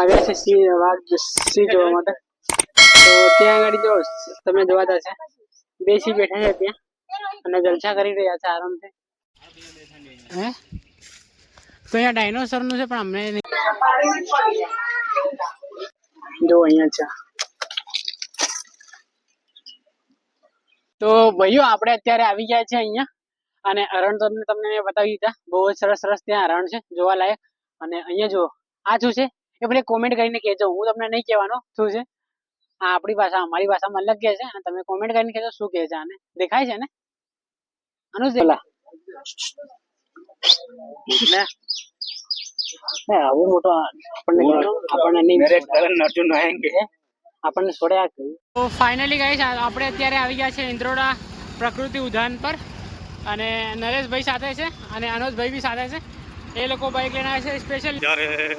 આવ્યા છે સિંહ જોવા માટે. તો ત્યાં આગળ જો તમે જોવાતા છે બે સિંહ બેઠા છે ત્યાં અને જલસા કરી રહ્યા છે આરામથી. હે તો અહીંયા ડાયનોસર નું છે પણ અમને જો અહીંયા છે. તો ભાઈઓ આપણે અત્યારે આવી ગયા છે અહીંયા અને હરણ તમને બતાવી દીધા. બહુ જ સરસ સરસ ત્યાં હરણ છે જોવાલાયક. અને અહીંયા જો આ શું છે એ ભલે કોમેન્ટ કરીને કહેજો, હું તમને નહીં કહેવાનો શું છે. આ આપણી ભાષા અમારી ભાષામાં અલગ કહે છે અને તમે કોમેન્ટ કરીને કહેજો શું કહે છે. આને દેખાય છે ને આનું જ પેલા આવું મોટો આપણને નહીં આપણને છોડ્યા. તો ફાઇનલી ગાઈસ આપણે અત્યારે આવી ગયા છે ઇન્દ્રોડા પ્રકૃતિ ઉદ્યાન પર અને નરેશભાઈ સાથે છે અને અનોજભાઈ બી સાથે છે. એ લોકો બાઇક લઈને આવ્યા છે स्पेशल जा रहे हैं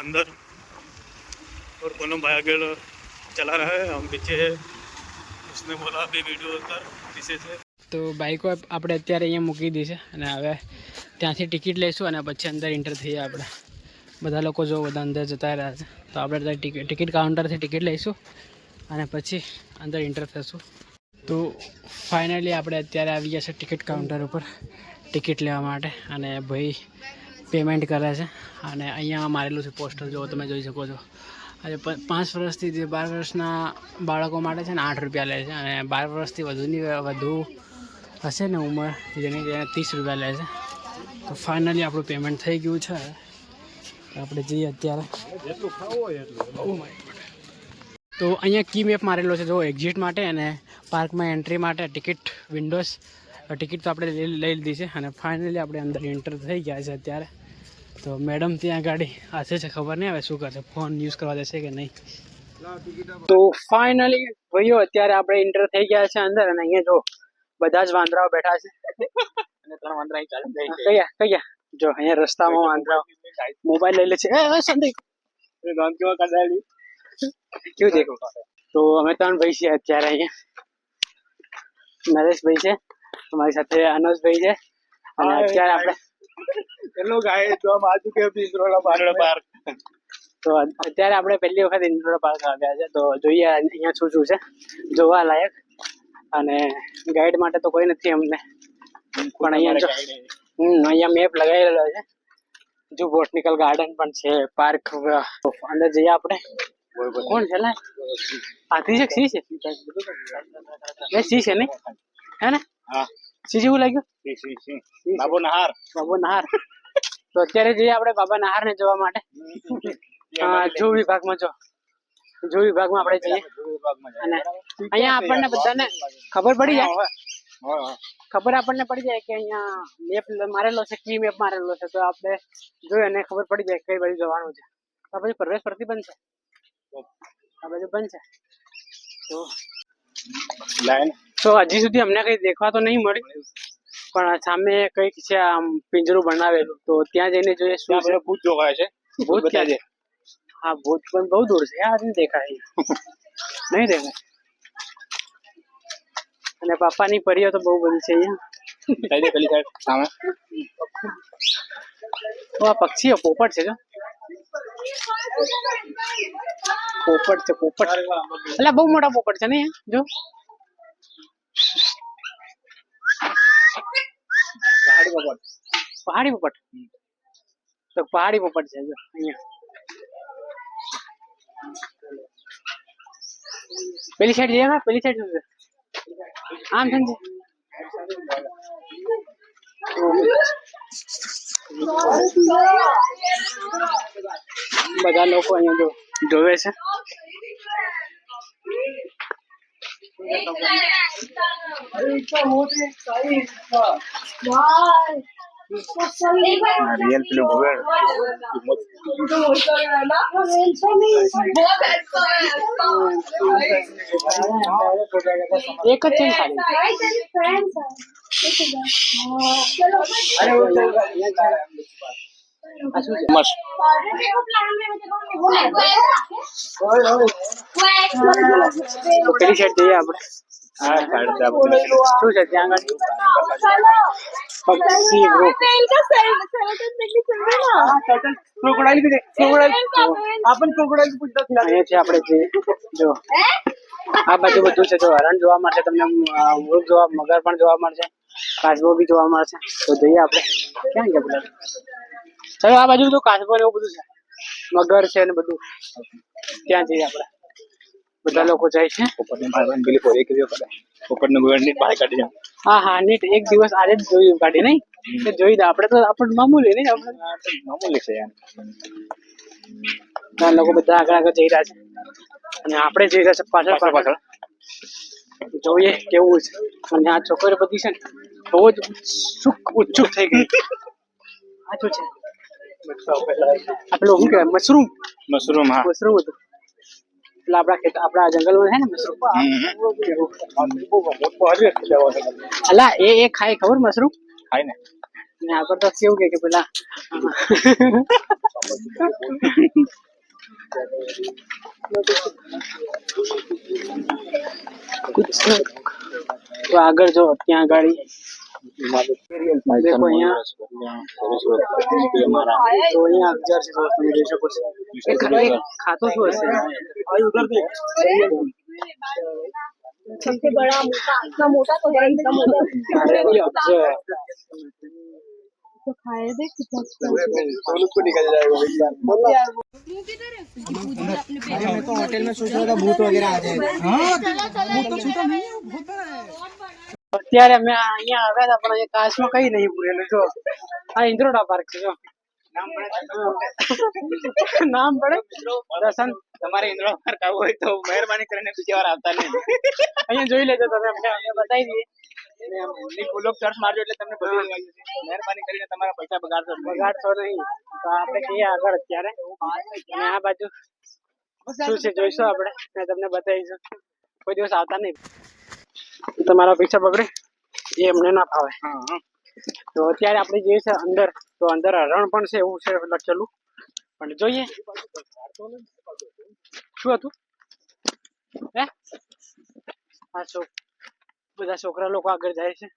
अंदर और दोनों भाई आगे चला रहा है, हम पीछे है. उसने बोला अभी वीडियो कर पीछे से. તો બાઇકો આપણે અત્યારે અહીંયા મૂકી દી છે અને હવે ત્યાંથી ટિકિટ લઈશું અને પછી અંદર એન્ટર થઈએ. આપણે બધા લોકો જો બધા અંદર જતા રહ્યા છે તો આપણે ટિકિટ કાઉન્ટરથી ટિકિટ લઈશું અને પછી અંદર એન્ટર થઈશું. તો ફાઇનલી આપણે અત્યારે આવી ગયા છે ટિકિટ કાઉન્ટર ઉપર ટિકિટ લેવા માટે અને ભાઈ પેમેન્ટ કરે છે અને અહીંયા મારેલું છે પોસ્ટર જો તમે જોઈ શકો છો. અને 5 વર્ષથી જે 12 વર્ષના બાળકો માટે છે ને 8 રૂપિયા લે છે અને 12 વર્ષથી વધુ હશે ને ઉંમર જેની 30 રૂપિયા લે છે. તો ફાઇનલી આપણું પેમેન્ટ થઈ ગયું છે. આપણે જઈએ અત્યારે. તો અહીંયા કી મેપ મારેલો છે જો એક્ઝિટ માટે અને પાર્કમાં એન્ટ્રી માટે ટિકિટ વિન્ડોઝ ટિકિટ તો આપણે લઈ લીધી છે અને ફાઇનલી આપણે અંદર એન્ટર થઈ ગયા છે અત્યારે. તો મેડમ ત્યાં ગાડી હશે છે, ખબર નહીં હવે શું કરશે, ફોન યુઝ કરવા દેશે કે નહીં. તો ફાઇનલી ભાઈઓ અત્યારે આપણે એન્ટર થઈ ગયા છે અંદર અને અહીંયા જો બધા જ વાંદરાઓ બેઠા છે અને 3 વાંદરા ચાલે કયા જો અહીંયા રસ્તામાં વાંદરાઓ મોબાઈલ લઈ લે છે. સંદીપ કેવું દેખો. તો અમે 3 ભાઈ છીએ અત્યારે અહીંયા. નરેશભાઈ છે અમારી સાથે, અનોજભાઈ છે અને અત્યારે આપણે તો અત્યારે આપણે પહેલી વખત ઇન્દ્રોડા પાર્ક આવ્યા છે. તો જોઈએ અહીંયા શું શું છે જોવા લાયક. અને ગાઈડ માટે તો કોઈ નથી અમને પણ અહીંયા અહીંયા મેપ લગાવેલો છે. જો બોટનિકલ ગાર્ડન પણ છે, પાર્ક. અંદર જઈએ આપણે. કોણ છે લે હાથી છે સિંહ છે એ સિંહ છે નહીં હે ને? સિંહ જેવું લાગ્યું. બાબો નહાર. તો અત્યારે જઈએ આપણે બાબા નહાર ને જોવા માટે. જૂ વિભાગમાં આપણે જઈએ અને અહીંયા આપણને બધાને ખબર પડી જાય કે અહીંયા મેપ મારેલો છે, કી મેપ મારેલો છે. તો આપણે જોઈએ અને ખબર પડી જાય કઈ બાજુ જવાનું છે. તો પછી પ્રવેશ પ્રતિબંધ છે આ બાજુ બંધ છે. તો હજી સુધી અમને કઈ દેખવા તો નહીં મળી પણ સામે કઈક છે આમ પિંજરું બનાવેલું. તો ત્યાં જઈને જોઈએ શું છે. ભૂત જોવાય છે. ભૂત ક્યાં છે? હા ભૂત પણ બહુ દૂર છે યાર, નહીં દેખાય નહીં દેખાય. અને પાપાની પરીઓ તો બહુ બધી છે અહીંયા. આ પક્ષીઓ પોપટ છે. પોપટ એટલે બહુ મોટા પોપટ છે ને જો. પહાડી પોપટ તો પહાડી પોપટ છે જો અહીંયા. પેલી સાઈડ જઈએ પેલી સાઈડ શું છે આમ છે બધા લોકો અહીંયા જોવે છે. रियल फिल्म हुए एक જ છે પેલી સાઈડ જઈએ આપણે. શું છે ત્યાં આગળ પક્ષી ગૃહ क्रोकोडाइल भी देख क्रोकोडाइल अपन क्रोकोडाइल पूछता खिला અહીંયાથી આપણે જઈએ જો આ બાજુ બધું છે જો હરણ જોવા મળશે તમને મૃગ જોવા મગર પણ જોવા મળશે કાચબો બી જોવા મળશે તો જઈએ આપણે ક્યાં ગયા બધા ચાલો આ બાજુ બધું કાચબો ને એવું બધું છે મગર છે ને બધું ત્યાં જઈએ આપણે બધા લોકો જાય છે હા હા નીટ એક દિવસ આજે જ જોયું કાઢી નહીં તો જોઈ દે આપણે તો આપણે મામૂલી નહીં આપણે મામૂલી છે યાર આ લોકો બધા આગળ આગળ જઈ રહ્યા છે અને આપણે જઈ રહ્યા છે પાછળ પાછળ જોઈએ કેવું છે અને આ છોકરીઓ બધી છે ને બહુ જ ઉત્સુક થઈ ગઈ આ શું છે આ પેલું શું કહેવાય મશરૂમ મશરૂમ હા મશરૂમ હતું એટલે આપણા જંગલમાં છે ને મશરૂમ અલા એ ખાય ખબર મશરૂમ ખાય ને ને આગળ તો કેવું કે પેલા તો આગળ જો ત્યાં ગાડી देखो यहाँ तो यहाँ अक्षर से दोस्त मेरे से कुछ खातो शू हसे उधर देख सबसे बड़ा मोटा इतना मोटा तो है इतना मोटा तो खाए देख कितना को निकल जाएगा भैया मैं तो होटल में सोच रहा था भूत वगैरह आ जाए हाँ भूत तो छूटा नहीं है भूत है અત્યારે અમે અહીંયા આવ્યા હતા પણ અહીંયા કાચમાં કઈ નહીં પૂરેલું જો આ ઇન્દ્રોડા પાર્ક છે જો નામ પડે દર્શન તમારે ઇન્દ્રો પાર્ક આવવું હોય તો મહેરબાની કરીને બીજી વાર આવતા નહીં અહીંયા જોઈ લેજો તમે અમને બતાવી દઈએ ગુલોબ સર્ચ મારજો એટલે તમને બધું આવી જશે મહેરબાની કરીને તમારા પૈસા બગાડશો નહીં તો આપણે જઈએ આગળ અત્યારે અને આ બાજુ શું છે જોઈશું આપણે અને તમને બતાવીશું કોઈ દિવસ આવતા નહીં તમારા પૈસા બગડે એ અમને ના ફાવે તો અત્યારે આપણે જઈએ છે અંદર તો અંદર હરણ પણ છે એવું છે લખેલું પણ જોઈએ શું હતું હે હા બધા છોકરા લોકો આગળ જાય છે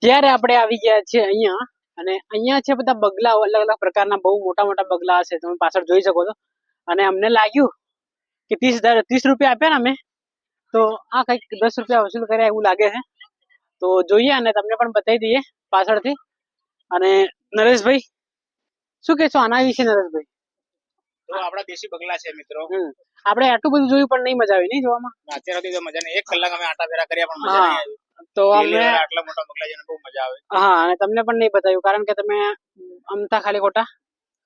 ત્યારે આપણે આવી ગયા છે અહીંયા અને અહીંયા છે બધા બગલા અલગ અલગ પ્રકારના બહુ મોટા મોટા બગલા હશે તમે પાછળ જોઈ શકો છો અને અમને લાગ્યું કે 30 રૂપિયા આપ્યા ને અમે તો આ કંઈક 10 રૂપિયા વસૂલ કર્યા એવું લાગે છે તો જોઈએ અને તમને પણ બતાવી દઈએ પાછળથી અને નરેશભાઈ શું કહેશો આના વિશે નરેશભાઈ તો આપણા દેશી બગલા છે મિત્રો આપણે આટલું બધું જોયું પણ નહીં મજા આવી નહીં જોવામાં અત્યાર સુધી તો મજા નહીં 1 કલાક અમે આટા ફેરા કર્યા પણ મજા નહીં આવી તો અમે આટલા મોટા બગલા જોઈને બહુ મજા આવે હા અને તમને પણ નહીં બતાવ્યું કારણ કે તમે અમતા ખાલી ખોટા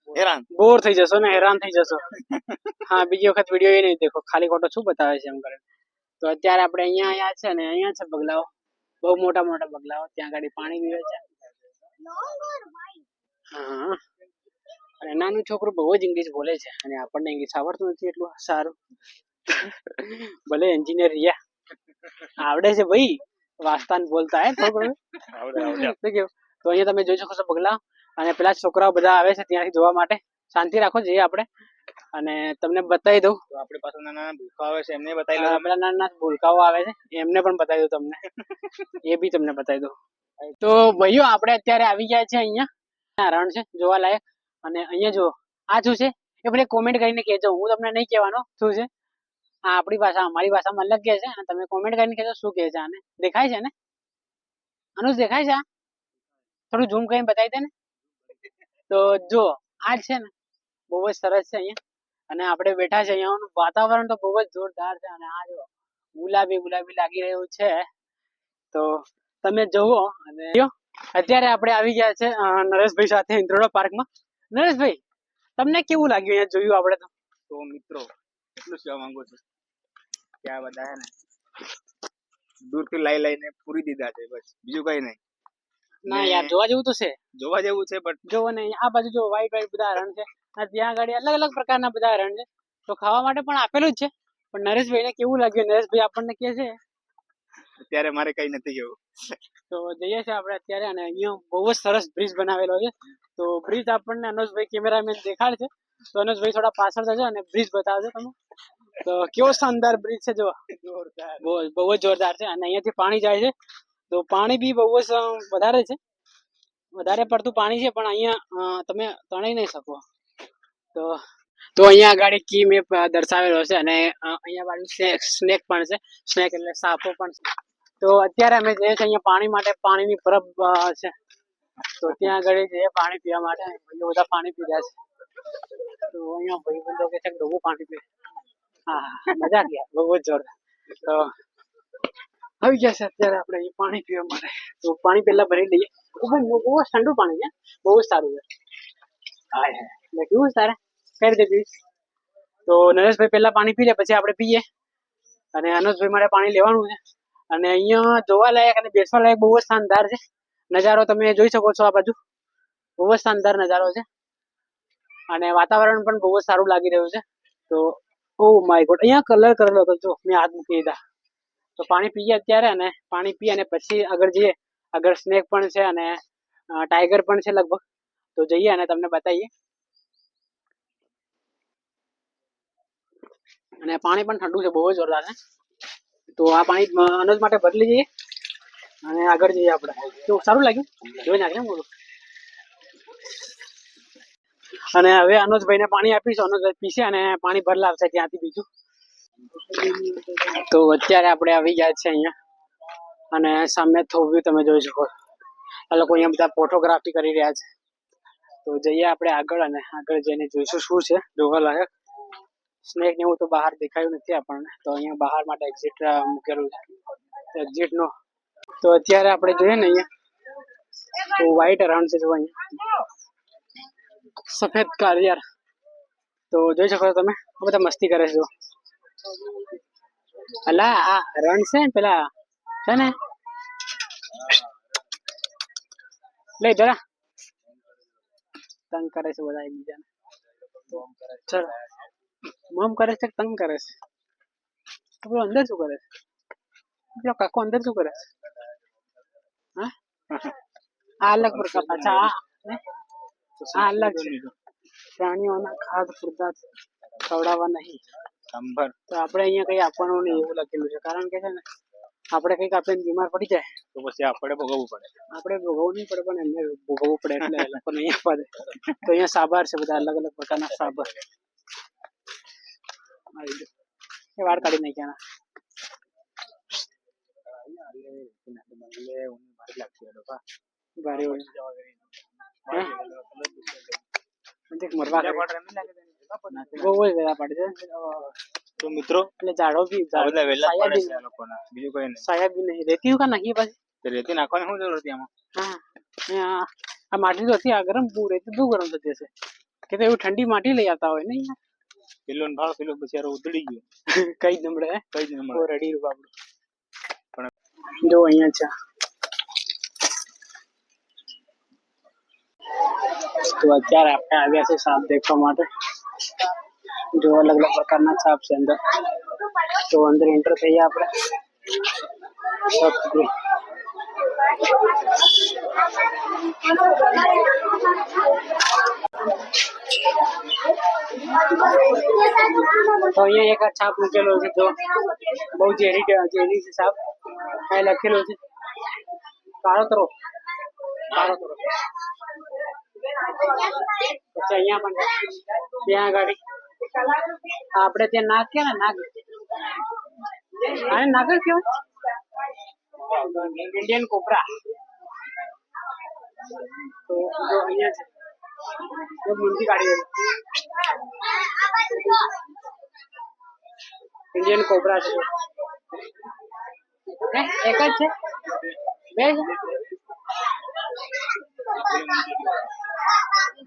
હેરાન બોર થઈ જશો ને હેરાન થઈ જશો હા બીજી વખત વિડીયો એ નહીં દેખો ખાલી ખોટો શું બતાવે છે એમ કરે તો અત્યારે આપણે અહીંયા આવ્યા છે ને અહીંયા છે બગલાઓ બહુ મોટા મોટા બગલાઓ ત્યાં ગાડી પાણી પીવે છે હા અને નાનું છોકરું બહુ જ ઇંગ્લિશ બોલે છે અને આપણને ઇંગ્લિશ આવડતું નથી એટલું સારું ભલે એન્જિનિયર રહ્યા આવડે છે ભાઈ વાસ્તા બોલતા હે છોકરો તો અહીંયા તમે જોઈ શકો છો બગલા અને પેલા છોકરાઓ બધા આવે છે ત્યાંથી જોવા માટે શાંતિ રાખો જઈએ આપણે અને તમને બતાવી દઉં તો આપણી પાસે નાના ભૂલકાઓ આવે છે એમને બતાવી લો પેલા નાના ભૂલકાઓ આવે છે એમને પણ બતાવી દઉં તમને એ બી તમને બતાવી દઉં તો ભાઈઓ આપણે અત્યારે આવી ગયા છે અહીંયા રણ છે જોવાલાયક અને અહીંયા જો આ શું છે એ ભલે કોમેન્ટ કરીને કહેજો હું તમને નહીં કહેવાનો શું છે આ આપણી ભાષા અમારી ભાષામાં અલગ કહે છે અને તમે કોમેન્ટ કરીને કહેજો શું કહે છે આને દેખાય છે ને અનુજ દેખાય છે થોડું ઝૂમ કરીને બતાવી દે ને તો જો આ છે ને બહુ જ સરસ છે અહીંયા અને આપણે બેઠા છે અહીંયાનું વાતાવરણ તો બહુ જ જોરદાર છે અને આ જો ગુલાબી લાગી રહ્યું છે તો તમે જોવો અને અત્યારે આપણે આવી ગયા છે નરેશભાઈ સાથે ઇન્દ્રોડા પાર્કમાં નરેશભાઈ તમને કેવું લાગ્યું અહીંયા જોયું આપણે તો મિત્રો એટલું કહેવા માંગુ છું કે આ બધા હે ને દૂરથી લઈને પૂરી દીધા છે બસ બીજું કઈ નહીં ના યાર જોવા જેવું તો છે જોવા જેવું છે બટ જોવો ને આ બાજુ જો વાઈટ બધા હરણ છે ત્યાં આગળ અલગ અલગ પ્રકારના બધા હરણ છે તો ખાવા માટે પણ આપેલું જ છે પણ નરેશભાઈને કેવું લાગ્યું નરેશભાઈ આપણને કહે છે અત્યારે મારે કઈ નથી કેવું તો જઈએ છીએ આપણે અત્યારે અને અહીંયા બહુ જ સરસ બ્રિજ બનાવેલો છે તો બ્રિજ આપણને અનુજભાઈ કેમેરામેન દેખાડશે તો અનુજભાઈ થોડા પાછળ જજો અને બ્રિજ બતાવજો તમે તો કેવો શાનદાર બ્રિજ છે જો, બહુ જ જોરદાર છે. અને અહીંયાથી પાણી જાય છે, તો પાણી બી બહુ જ વધારે છે, વધારે પડતું પાણી છે, પણ અહીંયા તમે તણાઈ નહીં શકો. તો અહીંયા આગળ કી મેપ દર્શાવેલો છે, અને અહીંયા બાજુ સ્નેક પણ છે. સ્નેક એટલે સાપો પણ છે. તો અત્યારે અમે જઈએ છીએ અહીંયા પાણી માટે, પાણીની પરબ છે, તો ત્યાં આગળ જઈએ પાણી પીવા માટે. ભાઈઓ બધા પાણી પી રહ્યા છે, તો અહીંયા ભાઈબંધો કે છે બહુ પાણી પીએ. હા, મજા ગયા, બહુ જ જોરદાર. તો આવી ગયા છે અત્યારે આપણે અહીં પાણી પીવા માટે. તો પાણી પહેલા ભરી લઈએ. બહુ જ ઠંડુ પાણી છે, બહુ જ સારું છે. હા, એટલે કેવું સારા કઈ રીતે પીશ? તો નરેશભાઈ પહેલા પાણી પી લે, પછી આપણે પીએ. અને અનુજભાઈ મારે પાણી લેવાનું છે. અને અહીંયા જોવા લાયક અને બેસવા લાયક બહુ જ શાનદાર છે નજારો. તમે જોઈ શકો છો આ બાજુ, બહુ જ શાનદાર નજારો છે. અને વાતાવરણ પણ બહુ જ સારું લાગી રહ્યું છે. તો ઓ માય ગોડ, અહીંયા કલર કરેલો હતો જો, મેં હાથ મૂકી દીધા. તો પાણી પીએ અત્યારે, અને પાણી પી અને પછી આગળ જઈએ. આગળ સ્નેક પણ છે અને ટાઈગર પણ છે લગભગ. તો જઈએ અને તમને બતાવીએ. અને પાણી પણ ઠંડુ છે, બહુ જ જોરદાર છે. તો આ પાણી અનુજ માટે બદલી જઈએ અને આગળ જઈએ આપણે. તો સારું લાગ્યું, જોઈ નાખે મોટું. અને હવે અનુજભાઈને પાણી આપીશું, અનુજભાઈ પીશે અને પાણી ભર લાવશે ત્યાંથી બીજું. તો અત્યારે આપણે આવી ગયા છે અહીંયા, અને સામે થોભ્યું તમે જોઈ શકો. આ લોકો અહીંયા બધા ફોટોગ્રાફી કરી રહ્યા છે. તો જઈએ આપણે આગળ, અને આગળ જઈને જોઈશું શું છે જોવા લાયક. સ્નેક ને એવું તો બહાર દેખાયું નથી આપણને. તો અહીંયા બહાર માટે એક્ઝિટ મૂકેલું છે, એક્ઝિટ નો. તો અત્યારે આપણે જોઈએ ને અહીંયા, તો વ્હાઈટ રણ છે જો, અહીંયા સફેદ કાળિયાર. તો જોઈ શકો છો તમે, બધા મસ્તી કરે છે. અલા આ રણ છે ને પેલા છે ને, લે જરા તંગ કરે છે બધા એકબીજાને. ચલ મમ કરે છે, તંગ કરે છે. પેલો અંદર શું કરે છે? પેલો કાકો અંદર શું કરે છે? હા, આ અલગ પ્રકાર. અચ્છા, આ અલગ છે. પ્રાણીઓના ખાદ્ય પદાર્થ ખવડાવવા નહીં. તો આપણે અહીંયા કઈ આપવાનું નહીં એવું લખેલું છે, કારણ કે છે ને આપણે કઈક આપીને બીમાર પડી જાય તો પછી આપણે ભોગવવું પડે. આપણે ભોગવવું નહીં પડે, પણ એમને ભોગવવું પડે, એટલે એ લોકો નહીં આપવા દે. તો અહીંયા સાબર છે, બધા અલગ અલગ પ્રકારના સાબર. એ વાળ કાઢી નાખ્યા. તો મિત્રો એટલે ઝાડો બી બીજું કઈ નહીં. સાયા બી નહીં, રેતી કા નાખીએ પાછી. રેતી નાખવાની શું જરૂર હતી આમાં? હા, આ માટી તો હતી, આ ગરમ બહુ, રેતી બહુ ગરમ થતી હશે. કે તો એવું ઠંડી માટી લઈ આવતા હોય ને. પેલો ભાળ પેલો બિચારો ઉતરી ગયો. કઈ જ નમળે, કઈ જ નમળે. રેડી રૂપ આપણું પણ જો અહીંયા છે. તો અત્યારે આપણે આવ્યા છે સાપ દેખવા માટે. જો અલગ અલગ પ્રકારના સાપ છે અંદર. તો અંદર એન્ટર થઈએ આપણે. તો અહીંયા એક છાપ મૂકેલો છે, જો બહુ ઝેરી છે સાપ. અહીં લખેલું છે કાળોતરો, કાળોતરો. પછી અહીંયા પણ ત્યાં આગળ આપણે ત્યાં નાગ કે ને, નાગ આને નાગ જ કહેવાય, ઇન્ડિયન કોબરા. તો જો અહીંયા છે, મૂર્તિ કાઢી ઇન્ડિયન કોબરા છે. એક જ છે, બે છે.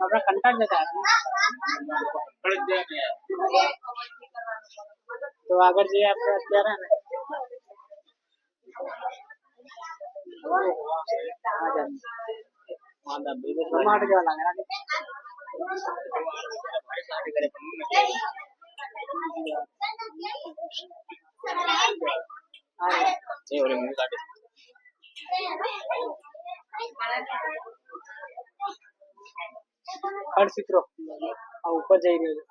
આપણે કંટાળ જતા. તો આગળ જઈએ આપણે અત્યારે ને. ટમાટર જેવા લાગે. હરચિત્રો આ ઉપર જઈ રહ્યો છે.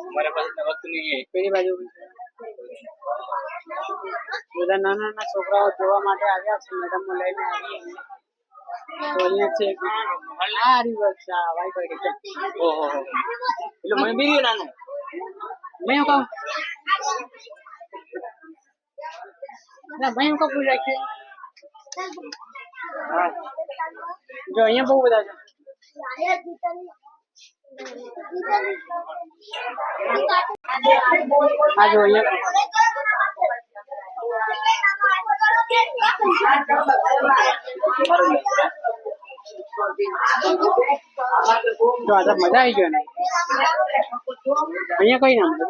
हमारे पास इतना वक्त नहीं है. પેલી બાજુ બધા નાના નાના છોકરાઓ જોવા માટે આવ્યા છે મેડમ લઈને આવી તો અહીંયા છે આ રિવર છે આ વાઈટ ઓહો એટલે મને બી રહ્યું નાનું. મેં કહું ના મેં કહું પૂછ્યા છે હા જો અહીંયા બહુ બધા છે આ જો અહીંયા તો આ તો મજા આવી ગયો ને અહીંયા કઈ ના મળે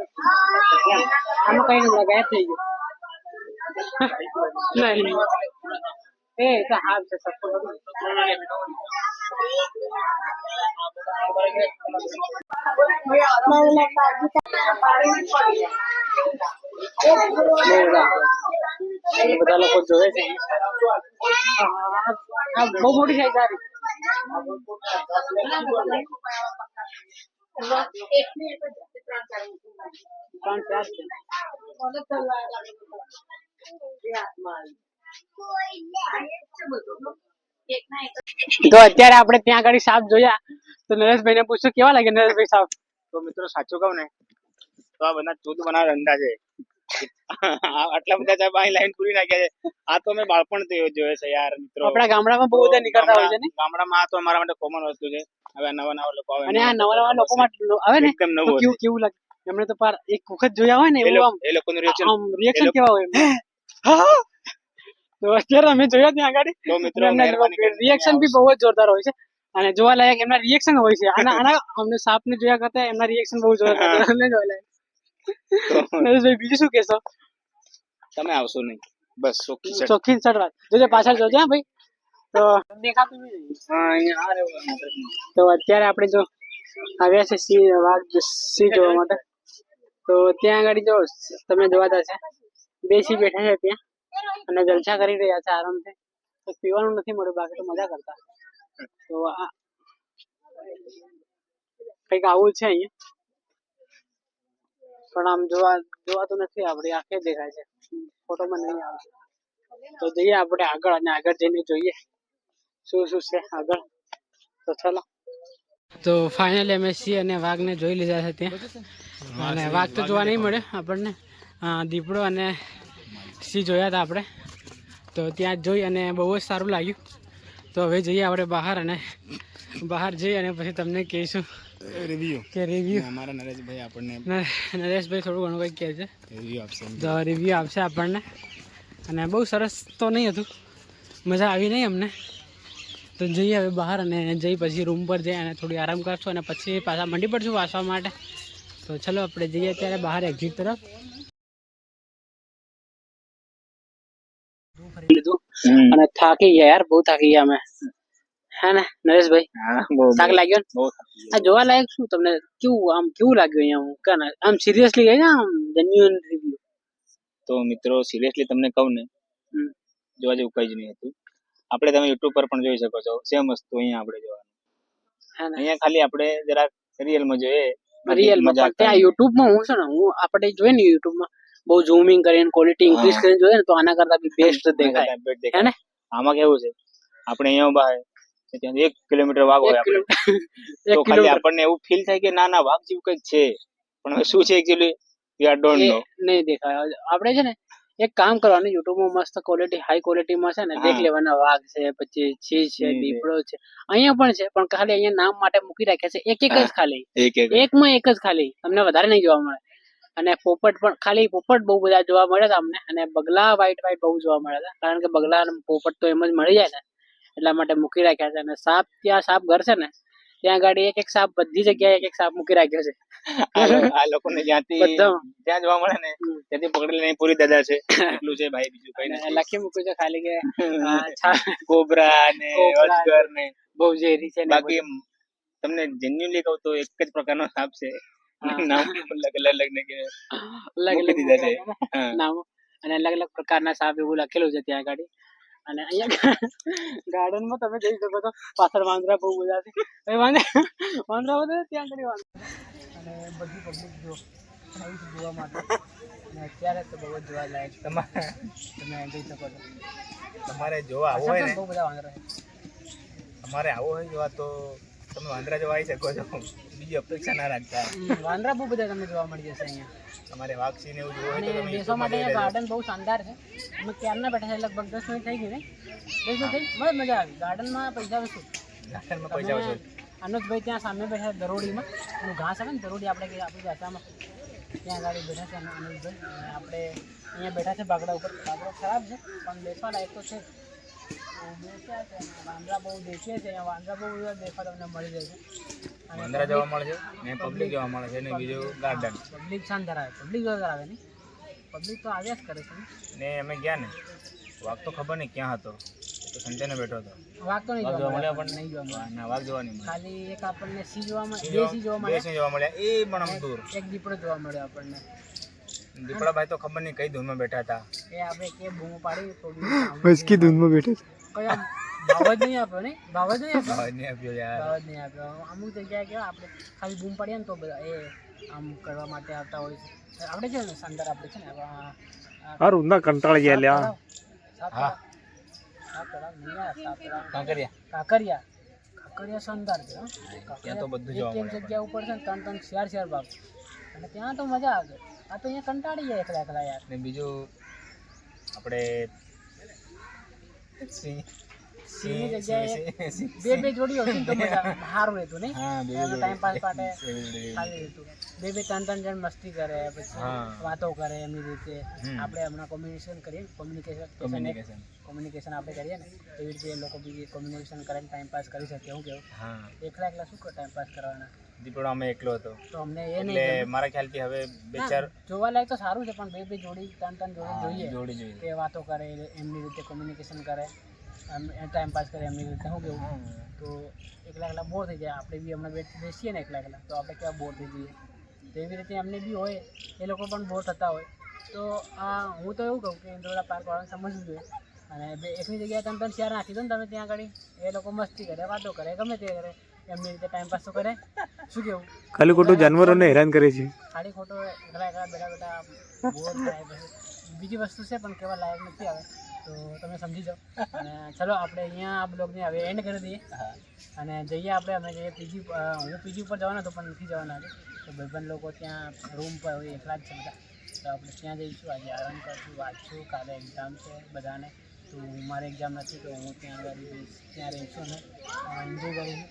આમાં કઈ ના ગાયબ થઈ ગયું નહીં એ તો હાલ છે બધા લોકો જોવે છે બહુ મોટી સાઈઝ સારી ત્રણ ચાર છે તો અત્યારે આપણે ત્યાં આગળ સાપ જોયા તો નરેશભાઈ ને પૂછ્યું કેવા લાગે નરેશભાઈ સાપ તો મિત્રો સાચું કહું ને તો આ બધા ચૂત બનાવવા ધંધા છે. આટલા બધા સાહેબ અહીં લાઈન પૂરી નાખ્યા છે. આ તો મેં બાળપણથી જોયે છે યાર મિત્રો. આપણા ગામડામાં બહુ બધા નીકળતા હોય છે ને ગામડામાં આ તો અમારા માટે કોમન વસ્તુ છે. હવે નવા નવા લોકો આવે અને આ નવા નવા લોકો માટે આવે ને એકદમ તો નવું કેવું કેવું લાગે એમને તો પાર એક વખત જોયા હોય ને એવું આમ એ લોકોનું રિએક્શન રિએક્શન કેવા હોય તો અત્યારે અમે જોયા ત્યાં આગળ તો મિત્રો મહેરબાની કરીને રિએક્શન બી બહુ જ જોરદાર હોય છે અને જોવા લાયક એમના રિએક્શન હોય છે આના અમને સાપ ને જોયા કરતા એમના રિએક્શન બહુ જોરદાર અમને જોવા લાયક નરેશભાઈ બીજું શું કહેશો તમે આવશો નહીં બસ ચોખ્ખી સટ વાત જોજે પાછળ જોજે હા ભાઈ તો દેખાતું નહીં તો અત્યારે આપણે જો આવ્યા છે સિંહ જોવા માટે તો ત્યાં આગળ જો તમે જોવાતા છે બેસી બેઠા છે ત્યાં અને જલસા કરી રહ્યા છે આરામથી તો પીવાનું નથી મળ્યું બાકી તો મજા કરતા તો આ કંઈક આવું છે અહીંયા પણ આમ જોવાતું નથી આપણી આંખે દેખાય છે ફોટોમાં નહીં આવે તો જઈએ આપણે આગળ અને આગળ જઈને જોઈએ શું શું છે આગળ તો ચાલો તો ફાઇનલી અમે સિંહ અને વાઘને જોઈ લીધા છે ત્યાં અને વાઘ તો જોવા નહીં મળે આપણને દીપડો અને સિંહ જોયા હતા આપણે તો ત્યાં જોઈ અને બહુ જ સારું લાગ્યું તો હવે જઈએ આપણે બહાર જઈએ અને પછી તમને કહીશું રિવ્યુ અમારા નરેશભાઈ આપણને નરેશભાઈ થોડું ઘણું કંઈક કહે છે રિવ્યુ આપશે તો રિવ્યુ આપશે આપણને અને બહુ સરસ તો નહીં હતું મજા આવી નહીં અમને તો જઈએ હવે બહાર અને જઈ પછી રૂમ પર જઈ અને થોડી આરામ કરશું અને પછી પાછા મંડી પડશું વાંચવા માટે તો ચલો આપણે જઈએ અત્યારે બહાર એક્ઝિટ તરફ લીધું અને થાકી ગયા યાર બહુ થાકી ગયા અમે હે ને નરેશભાઈ થાક લાગ્યો ને આ જોવા લાયક શું તમને કેવું લાગ્યું અહીંયા આમ સિરિયસલી ગઈ ને આમ જેન્યુઅન રિવ્યુ તો મિત્રો સિરિયસલી તમને કહું ને જોવા જેવું કઈ જ નહીં હતું આપણે તમે યુટ્યુબ પર પણ જોઈ શકો છો સેમ વસ્તુ અહીંયા આપણે જોવાનું અહીંયા ખાલી આપણે જરાક રિયલમાં જોઈએ રિયલમાં ત્યાં યુટ્યુબમાં હું છે ને આપણે જોઈએ ને યુટ્યુબમાં બહુ ઝૂમિંગ કરીને ક્વોલિટી ઇન્ક્રીઝ કરીને જોઈએ ને તો આના કરતા બી બેસ્ટ દેખાય હે ને આમાં કેવું છે આપણે અહીંયા બહાર ત્યાં 1 કિલોમીટર વાગ હોય આપણે તો ખાલી આપણને એવું ફીલ થાય કે ના વાઘ જેવું કંઈક છે પણ હવે શું છે actually we are don't know નહીં દેખાય આપણે છે ને એક કામ કરવાનું યુટ્યુબમાં મસ્ત ક્વોલિટી હાઈ ક્વોલિટીમાં છે ને દેખ લેવાના વાઘ છે પછી ચીઝ છે દીપડો છે અહીંયા પણ છે પણ ખાલી અહીંયા નામ માટે મૂકી રાખ્યા છે એક જ ખાલી એકમાં એક જ ખાલી તમને વધારે નહીં જોવા મળે અને પોપટ પણ ખાલી પોપટ બહુ બધા જોવા મળે છે અમને અને બગલા વ્હાઈટ બહુ જોવા મળે છે કારણ કે બગલા અને પોપટ તો એમ જ મળી જાય ને એટલા માટે મૂકી રાખ્યા છે અને સાપ ત્યાં સાપ ઘર છે ને ત્યાં ગાડી એક સાપ બધી જગ્યાએ એક સાપ મૂકી રાખ્યો છે આ લોકોને જ્યાં જોવા મળે ને ત્યાંથી પકડી લઈને પૂરી દાદા છે એટલું છે ભાઈ બીજું કઈ નથી લખી મૂક્યું છે ખાલી કે કોબરા ને અજગર ને બહુ ઝેરી છે બાકી તમને જેન્યુઅલી કહું તો એક જ પ્રકારનો સાપ છે નામ અલગ દીધા છે નામ અને અલગ અલગ પ્રકારના સાપ એવું લખેલું છે ત્યાં આગળ અને અહીંયા ગાર્ડનમાં તમે જોઈ શકો છો પાછળ વાંદરા બહુ બધા છે. એ વાંદરા બધા ત્યાં કરી વાંદરા અને બધી પબ્લિક જો આવી છે જોવા માટે. અને અત્યારે તો બહુ જ જોવાલાયક તમે જોઈ શકો છો. તમારે જોવા આવો હોય ને, બહુ બધા વાંદરા છે. તમારે આવો હોય જોવા તો તમે વાંદરા જોવા આવી શકો છો, બીજી અપેક્ષા ના રાખતા. વાંદરા બહુ બધા તમને જોવા મળી જશે અહીંયા. તમારે વાઘ સિંહ એવું જોવું હોય અને તો તમે બેસવા માટે અહીંયા ગાર્ડન બહુ શાનદાર છે. અમે ક્યારના બેઠા છે, લગભગ 10 મિનિટ થઈ ગઈ ને, 10 મિનિટ થઈ બહુ મજા આવી. ગાર્ડનમાં પૈસા વસૂલ. ગાર્ડનમાં પૈસા વસૂલ. અનુજભાઈ ત્યાં સામે બેઠા દરોડીમાં, એનું ઘાસ આવે ને દરોડી આપણે આપણી ભાષામાં, ત્યાં ગાડી બેઠા છે અનુજભાઈ. અને આપણે અહીંયા બેઠા છે બાગડા ઉપર. બાગડો ખરાબ છે પણ બેસવા લાયક તો છે. બેસ્યા છે. વાંદરા બહુ દેખીએ છે અહીંયા. વાંદરા બહુ બધા દેખવા તમને મળી જાય છે. અને વાંદરા જોવા મળે છે ને પબ્લિક જોવા મળે છે ને બીજું ગાર્ડન. પબ્લિક શાનદાર આવે. પબ્લિક વધારે આવે નહીં, પબ્લિક તો આવ્યા જ કરે છે. ને અમે ગયા ને વાઘ તો ખબર નહીં ક્યાં હતો, તો સંજયને બેઠો હતો. વાઘ તો નહીં વાઘ જોવા જોવા મળે, મળ્યા પણ નહીં જોવા મળે. ના વાઘ જોવા નહીં મળ્યા. ખાલી એક આપણને સિંહ જોવા મળે, બે સિંહ જોવા મળે, બે સિંહ જોવા મળ્યા, એ પણ આમ દૂર. એક દીપડો જોવા મળ્યો આપણને. દીપડાભાઈ તો ખબર નહીં કઈ ધૂનમાં બેઠા હતા. એ આપણે કે બૂમો પાડી થોડી ધૂનમાં બેઠે કઈ આમ ભાવ જ નહીં આપ્યો, નહીં ભાવ જ નહીં આપ્યો, અવાજ નહીં આપ્યો યાર. ભાવ જ નહીં આપ્યો. અમુક જગ્યાએ કેવા આપણે ખાલી બૂમ પાડીએ ને તો બધા એ આમ કરવા માટે આવતા હોય છે. આપણે છે ને અંદર આપણે છે ને હારું ના કંટાળી ગયા લ્યા. હા. કાંકરિયા શાનદાર છે. ત્યાં તો બધું જોવા એક મળે. જગ્યા ઉપર છે ને 3-4 ભાગ, અને ત્યાં તો મજા આવે. આ તો અહીંયા કંટાળી જાય એકલા એકલા યાર. ને બીજું આપણે સિંહ સિંહની જગ્યાએ બે જોડી હોય ને તો મજા સારું રહેતું નહીં. હા, બે એનો ટાઈમ પાસ માટે જોડી. સારી રહેતું. 2-3 જણ મસ્તી કરે, પછી હા. વાતો કરે એમની રીતે. આપણે હમણાં કોમ્યુનિકેશન કરીએ ને, કોમ્યુનિકેશન આપણે કરીએ ને એવી રીતે એ લોકો બી કોમ્યુનિકેશન કરીને ટાઈમ પાસ કરી શકે. હું કેવું હા. એકલા એકલા શું ટાઈમ પાસ કરવાના? દીપડો અમે એકલો હતો તો અમને એ એટલે નહીં મારા ખ્યાલથી હવે બે ચાર જોવા લાયક તો સારું છે, પણ 2 જોડી 3 જોડી જોઈએ જોડી જોઈએ. કે વાતો કરે એમની રીતે, કોમ્યુનિકેશન કરે, ટાઈમ પાસ કરે એમની રીતે. શું કેવું? તો એકલા એકલા બોર થઈ જાય. આપણે બી હમણાં બેસીએ ને એકલા એકલા તો આપણે કેવા બોર થઈ જઈએ. તો એવી રીતે એમને બી હોય, એ લોકો પણ બોર થતા હોય. તો હું તો એવું કહું કે ઇન્દ્રોડા પાર્ક વાળાને સમજવું જોઈએ. અને એકની જગ્યાએ 3-4 નાખી દો ને તમે ત્યાં આગળ, એ લોકો મસ્તી કરે, વાતો કરે, ગમે તે કરે, એમની રીતે ટાઈમ પાસ તો કરે. શું કેવું? ખાલી ખોટું જાનવરોને હેરાન કરે છે. ખાલી ખોટો એકલા એકલા બેઠા બોર થાય. બીજી વસ્તુ છે પણ કેવા લાયક નથી આવે, તો તમે સમજી જાઓ. અને ચલો આપણે અહીંયા આ બ્લોગને હવે એન્ડ કરી દઈએ અને જઈએ આપણે. અમે જઈએ પીજી. હું પીજી ઉપર જવાનો હતો પણ નથી જવાના આજે. તો ભાઈબંધ લોકો ત્યાં રૂમ પર હોય, એકલા જ છે બધા. તો આપણે ત્યાં જઈશું, આજે આરામ કરશું, વાંચશું. કાલે એક્ઝામ છે બધાને, તો મારે એક્ઝામ નથી તો હું ત્યાં ત્યાં રહીશું અને એન્જોય કરીશું.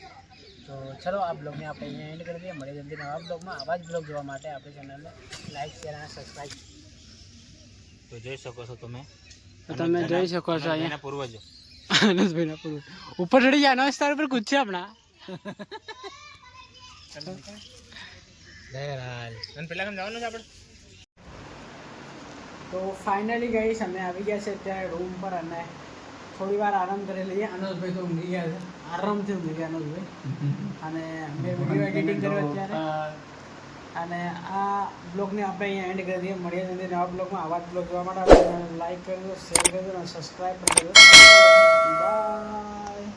તો ચલો આ બ્લોગને આપણે અહીંયા એન્ડ કરી દઈએ. મળીએ જલ્દી નવા બ્લોગમાં. આવા જ બ્લોગ જોવા માટે આપણી ચેનલને લાઈક, શેર અને સબસ્ક્રાઈબ. તો જોઈ શકો છો તમે. તમે જોઈ શકો છો અહીંયા પૂર્વજો આનંદભાઈના પૂર્વ ઉપર ચડી ગયા. અનાજ તાર ઉપર કૂદશે આપણા. પેલા કામ જવાનું છે આપણે. તો ફાઇનલી ગઈશ અમે આવી ગયા છે અત્યારે રૂમ પર અને થોડી વાર આરામ કરી લઈએ. અનોજભાઈ તો ઊંઘી ગયા છે, આરામથી ઊંઘી ગયા અનોજભાઈ. અને મેં વિડીયો એડિટિંગ કર્યો અત્યારે. અને આ બ્લોગને આપણે અહીંયા એન્ડ કરી દઈએ. મળીએ જલ્દી નવા બ્લોગમાં. આવા જ બ્લોગ જોવા માટે આપણે લાઈક કરજો, શેર કરજો અને સબસ્ક્રાઈબ કરજો. બાય.